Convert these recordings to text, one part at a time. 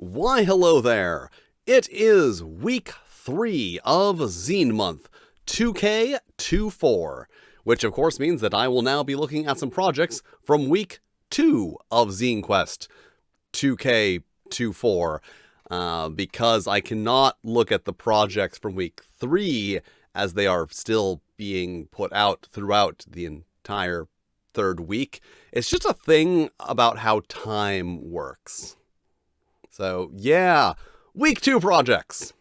Why hello there! It is week 3 of Zine month, 2K24, which of course means that I will now be looking at some projects from week 2 of Zine Quest, 2K24, because I cannot look at the projects from week 3 as they are still being put out throughout the entire third week. It's just a thing about how time works. So yeah, week 2 projects.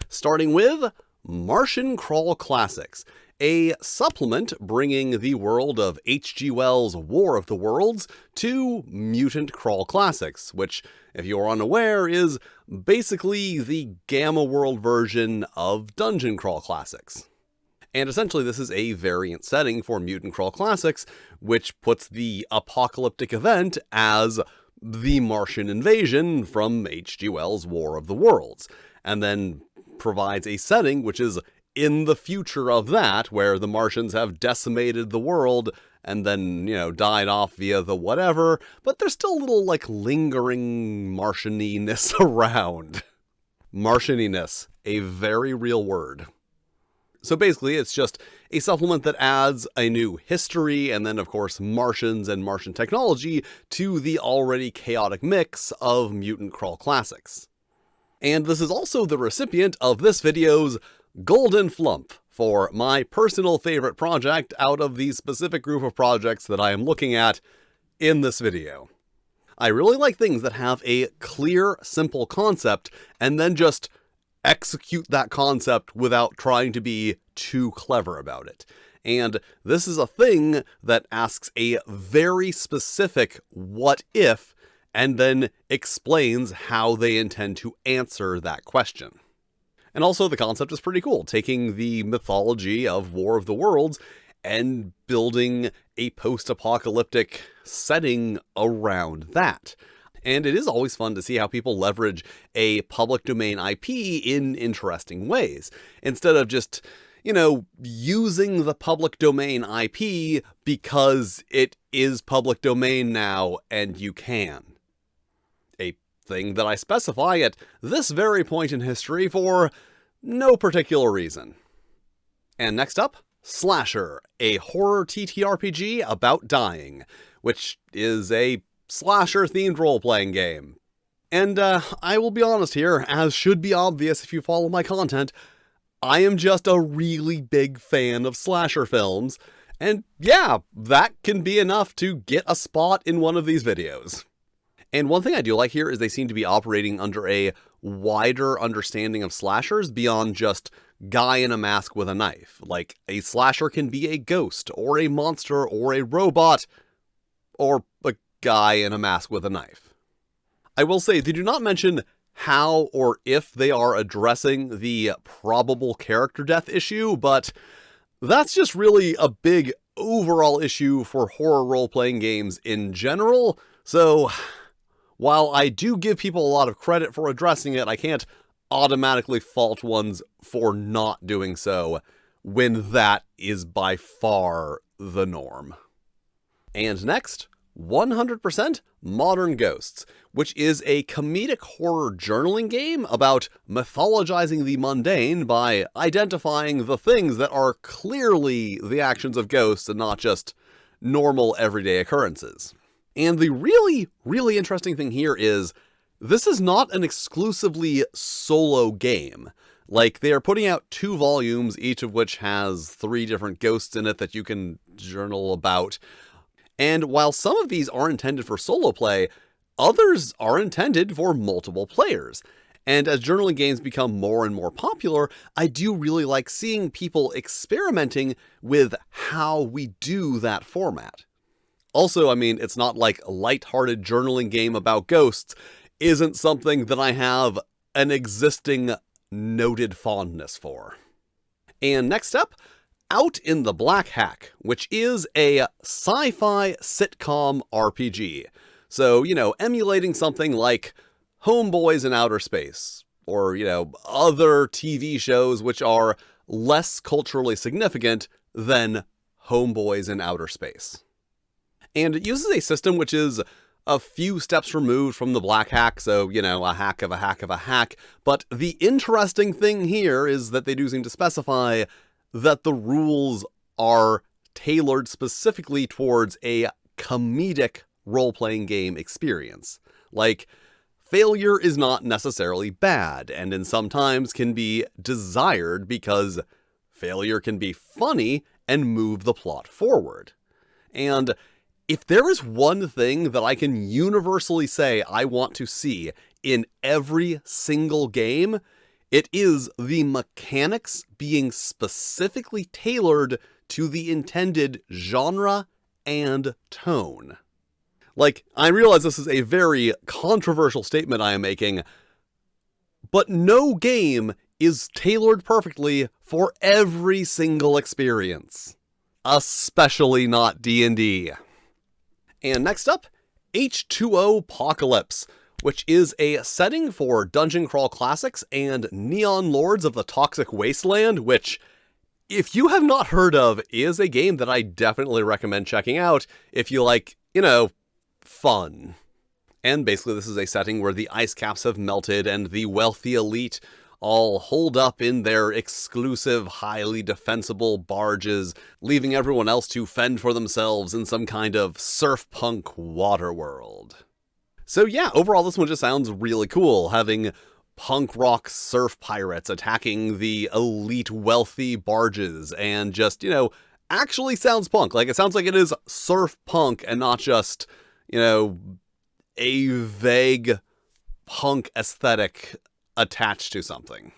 Starting with Martian Crawl Classics, a supplement bringing the world of H.G. Wells' War of the Worlds to Mutant Crawl Classics, which, if you're unaware, is basically the Gamma World version of Dungeon Crawl Classics. And essentially this is a variant setting for Mutant Crawl Classics, which puts the apocalyptic event as the Martian invasion from H.G. Wells' War of the Worlds, and then provides a setting which is in the future of that, where the Martians have decimated the world and then, died off via the whatever, but there's still a little, lingering Martianiness around. Martianiness, a very real word. So basically, it's just a supplement that adds a new history and then, of course, Martians and Martian technology to the already chaotic mix of Mutant Crawl Classics. And this is also the recipient of this video's Golden Flump for my personal favorite project out of the specific group of projects that I am looking at in this video. I really like things that have a clear, simple concept and then just execute that concept without trying to be too clever about it. And this is a thing that asks a very specific what if, and then explains how they intend to answer that question. And also the concept is pretty cool, taking the mythology of War of the Worlds and building a post-apocalyptic setting around that. And it is always fun to see how people leverage a public domain IP in interesting ways, instead of just, using the public domain IP because it is public domain now and you can. A thing that I specify at this very point in history for no particular reason. And next up, Slasher, a horror TTRPG about dying, which is a slasher-themed role-playing game. And I will be honest here, as should be obvious if you follow my content, I am just a really big fan of slasher films, and yeah, that can be enough to get a spot in one of these videos. And one thing I do like here is they seem to be operating under a wider understanding of slashers beyond just guy in a mask with a knife. Like, a slasher can be a ghost, or a monster, or a robot, or a guy in a mask with a knife. I will say, they do not mention how or if they are addressing the probable character death issue, but that's just really a big overall issue for horror role-playing games in general, so while I do give people a lot of credit for addressing it, I can't automatically fault ones for not doing so when that is by far the norm. And next, 100% Modern Ghosts, which is a comedic horror journaling game about mythologizing the mundane by identifying the things that are clearly the actions of ghosts and not just normal everyday occurrences. And the really, really interesting thing here is this is not an exclusively solo game. Like, they are putting out 2 volumes, each of which has 3 different ghosts in it that you can journal about. And while some of these are intended for solo play, others are intended for multiple players. And as journaling games become more and more popular, I do really like seeing people experimenting with how we do that format. Also, it's not like a lighthearted journaling game about ghosts isn't something that I have an existing noted fondness for. And next up, Out in the Black Hack, which is a sci-fi sitcom RPG. So, emulating something like Homeboys in Outer Space, or, other TV shows which are less culturally significant than Homeboys in Outer Space. And it uses a system which is a few steps removed from the black hack, so, a hack of a hack of a hack. But the interesting thing here is that they do seem to specify that the rules are tailored specifically towards a comedic role-playing game experience. Like, failure is not necessarily bad, and in some times can be desired because failure can be funny and move the plot forward. And if there is one thing that I can universally say I want to see in every single game, it is the mechanics being specifically tailored to the intended genre and tone. Like, I realize this is a very controversial statement I am making, but no game is tailored perfectly for every single experience. Especially not D&D. And next up, H2O Apocalypse, which is a setting for Dungeon Crawl Classics and Neon Lords of the Toxic Wasteland, which, if you have not heard of, is a game that I definitely recommend checking out if you like, fun. And basically this is a setting where the ice caps have melted and the wealthy elite all holed up in their exclusive, highly defensible barges, leaving everyone else to fend for themselves in some kind of surf punk waterworld. So yeah, overall this one just sounds really cool, having punk rock surf pirates attacking the elite wealthy barges, and just, actually sounds punk. Like, it sounds like it is surf punk and not just, a vague punk aesthetic attached to something.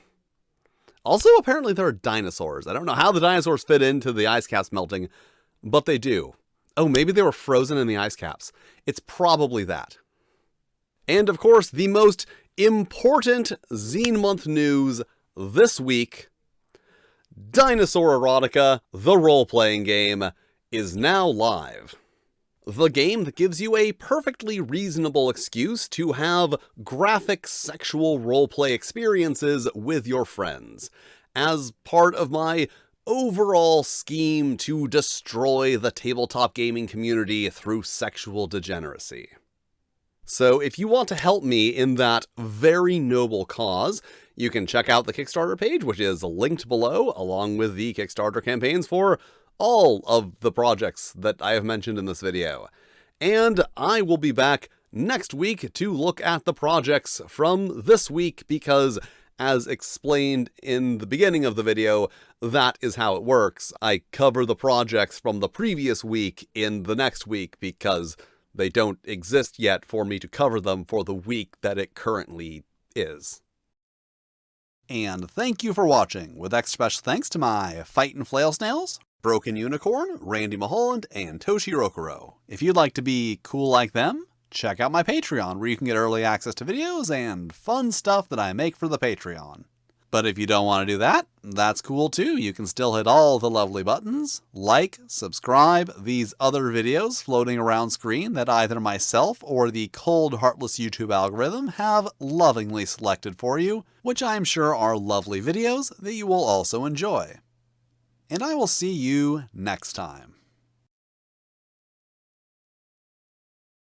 Also, apparently there are dinosaurs. I don't know how the dinosaurs fit into the ice caps melting, but they do. Oh, maybe they were frozen in the ice caps. It's probably that. And of course, the most important Zine Month news this week: Dinosaur Erotica, the role-playing game, is now live. The game that gives you a perfectly reasonable excuse to have graphic sexual roleplay experiences with your friends, as part of my overall scheme to destroy the tabletop gaming community through sexual degeneracy. So if you want to help me in that very noble cause, you can check out the Kickstarter page, which is linked below, along with the Kickstarter campaigns for all of the projects that I have mentioned in this video. And I will be back next week to look at the projects from this week, because, as explained in the beginning of the video, that is how it works. I cover the projects from the previous week in the next week, because they don't exist yet for me to cover them for the week that it currently is. And thank you for watching, with extra special thanks to my Fightin' Flail Snails, Broken Unicorn, Randy Mulholland, and Toshi Rokuro. If you'd like to be cool like them, check out my Patreon, where you can get early access to videos and fun stuff that I make for the Patreon. But if you don't want to do that, that's cool too. You can still hit all the lovely buttons, like, subscribe, these other videos floating around screen that either myself or the cold, heartless YouTube algorithm have lovingly selected for you, which I'm sure are lovely videos that you will also enjoy. And I will see you next time.